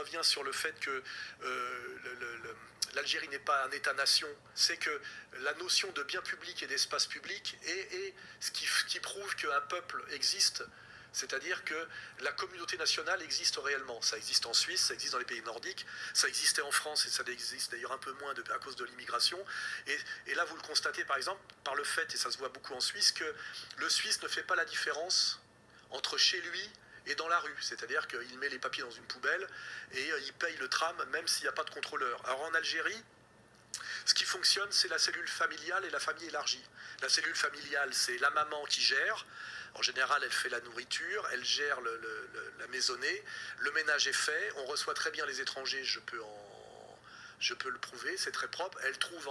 reviens sur le fait que l'Algérie n'est pas un État-nation, c'est que la notion de bien public et d'espace public est ce qui prouve qu'un peuple existe. C'est-à-dire que la communauté nationale existe réellement. Ça existe en Suisse, ça existe dans les pays nordiques, ça existait en France et ça existe d'ailleurs un peu moins à cause de l'immigration. Et là, vous le constatez par exemple par le fait, et ça se voit beaucoup en Suisse, que le Suisse ne fait pas la différence entre chez lui et dans la rue. C'est-à-dire qu'il met les papiers dans une poubelle et il paye le tram même s'il n'y a pas de contrôleur. Alors en Algérie, ce qui fonctionne, c'est la cellule familiale et la famille élargie. La cellule familiale, c'est la maman qui gère. En général, elle fait la nourriture, elle gère la maisonnée. Le ménage est fait. On reçoit très bien les étrangers, je peux le prouver, c'est très propre. Elle trouve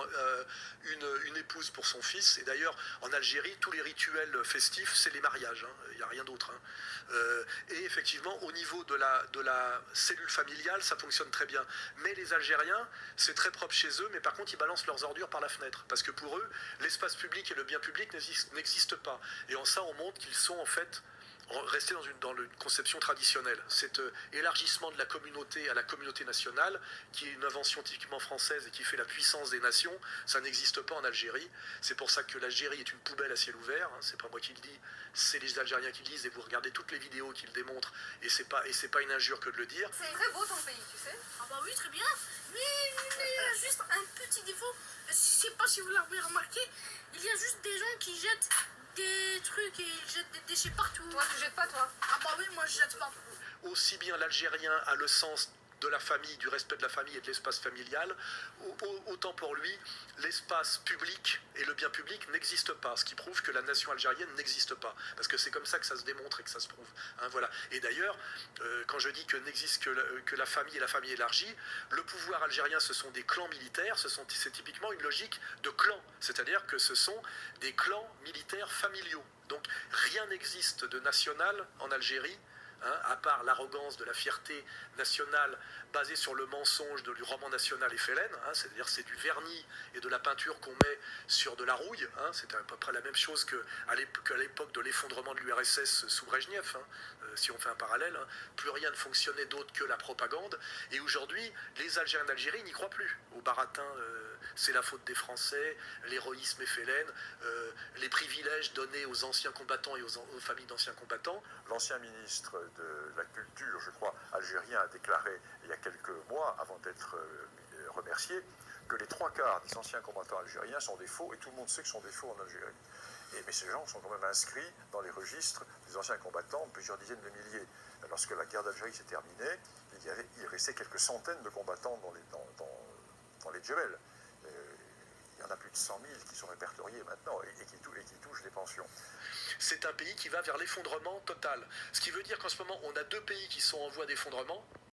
une épouse pour son fils. Et d'ailleurs, en Algérie, tous les rituels festifs, c'est les mariages. Hein. Il n'y a rien d'autre. Hein. Et effectivement, au niveau de la cellule familiale, ça fonctionne très bien. Mais les Algériens, c'est très propre chez eux, mais par contre, ils balancent leurs ordures par la fenêtre. Parce que pour eux, l'espace public et le bien public n'existent pas. Et en ça, on montre qu'ils sont en fait rester dans une conception traditionnelle. Cet élargissement de la communauté à la communauté nationale, qui est une invention typiquement française et qui fait la puissance des nations, ça n'existe pas en Algérie. C'est pour ça que l'Algérie est une poubelle à ciel ouvert. Hein. C'est pas moi qui le dis, c'est les Algériens qui le disent, et vous regardez toutes les vidéos qui le démontrent, et c'est pas une injure que de le dire. C'est très beau ton pays, tu sais. Ah bah oui, très bien. Mais il y a juste un petit défaut. Je sais pas si vous l'avez remarqué. Il y a juste des gens qui jettent des trucs et ils jettent des déchets partout. Toi, tu jettes pas, toi? Ah bah oui, moi je jette pas. Aussi bien l'Algérien a le sens de la famille, du respect de la famille et de l'espace familial, autant pour lui, l'espace public et le bien public n'existent pas, ce qui prouve que la nation algérienne n'existe pas, parce que c'est comme ça que ça se démontre et que ça se prouve. Hein, voilà. Et d'ailleurs, quand je dis que n'existe que la famille et la famille élargie, le pouvoir algérien, ce sont des clans militaires, c'est typiquement une logique de clan, c'est-à-dire que ce sont des clans militaires familiaux. Donc rien n'existe de national en Algérie, hein, à part l'arrogance de la fierté nationale basée sur le mensonge du roman national FLN, hein, c'est-à-dire c'est du vernis et de la peinture qu'on met sur de la rouille, hein, c'est à peu près la même chose qu'à l'époque de l'effondrement de l'URSS sous Brejnev, hein, si on fait un parallèle, hein, plus rien ne fonctionnait d'autre que la propagande, et aujourd'hui, les Algériens d'Algérie n'y croient plus, au baratin, c'est la faute des Français, l'héroïsme FLN, les privilèges donnés aux anciens combattants et aux familles d'anciens combattants. L'ancien ministre de la Culture, je crois, algérien, a déclaré il y a quelques mois, avant d'être remercié, que les 3/4 des anciens combattants algériens sont des faux, et tout le monde sait que ce sont des faux en Algérie. Mais ces gens sont quand même inscrits dans les registres des anciens combattants, plusieurs dizaines de milliers. Lorsque la guerre d'Algérie s'est terminée, il restait quelques centaines de combattants dans les djebels. Il y en a plus de 100 000 qui sont répertoriés maintenant et qui touchent des pensions. C'est un pays qui va vers l'effondrement total. Ce qui veut dire qu'en ce moment, on a deux pays qui sont en voie d'effondrement.